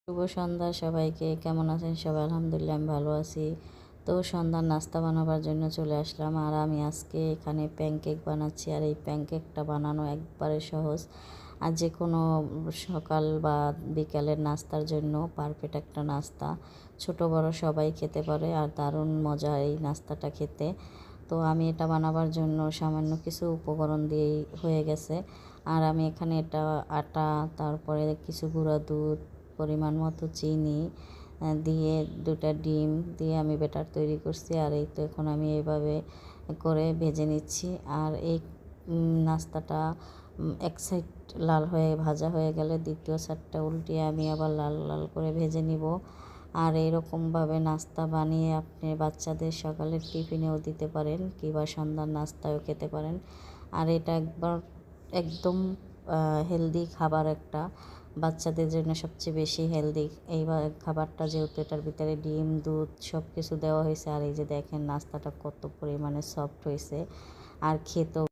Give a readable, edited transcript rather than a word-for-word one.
শুভ সন্ধ্যা সবাইকে। কেমন আছেন সবাই? আলহামদুলিল্লাহ আমি ভালো আছি। তো সন্ধ্যার নাস্তা বানাবার জন্য চলে আসলাম। আর আমি আজকে এখানে প্যানকেক বানাচ্ছি। আর এই প্যানকেকটা বানানো একবারে সহজ। আর যে কোনো সকাল বা বিকালের নাস্তার জন্য পারফেক্ট একটা নাস্তা। ছোট বড় সবাই খেতে পারে আর দারুণ মজা এই নাস্তাটা খেতে। তো আমি এটা বানাবার জন্য সামান্য কিছু উপকরণ দিয়েই হয়ে গেছে। আর আমি এখানে এটা আটা, তারপরে কিছু গুঁড়া দুধ, পরিমাণ মতো চিনি দিয়ে 2টা ডিম দিয়ে আমি ব্যাটার তৈরি করছি। আর এই তো এখন আমি এইভাবে করে ভেজে নিচ্ছি। আর এই নাস্তাটা এক সাইড লাল হয়ে ভাজা হয়ে গেলে দ্বিতীয় সাইডটা উল্টিয়ে আমি আবার লাল লাল করে ভেজে নিব। আর এইরকমভাবে নাস্তা বানিয়ে আপনি বাচ্চাদের সকালের টিফিনেও দিতে পারেন কিংবা সন্ধ্যার নাস্তায়ও খেতে পারেন। আর এটা একদম হেলদি খাবার একটা, বাচ্চাদের জন্য সবচেয়ে বেশি হেলদি এই খাবারটা, যেহেতু এটার ভিতরে ডিম দুধ সব কিছু দেওয়া হয়েছে। আর এই যে দেখেন নাস্তাটা কত পরিমাণে সফট হয়েছে আর খেতেও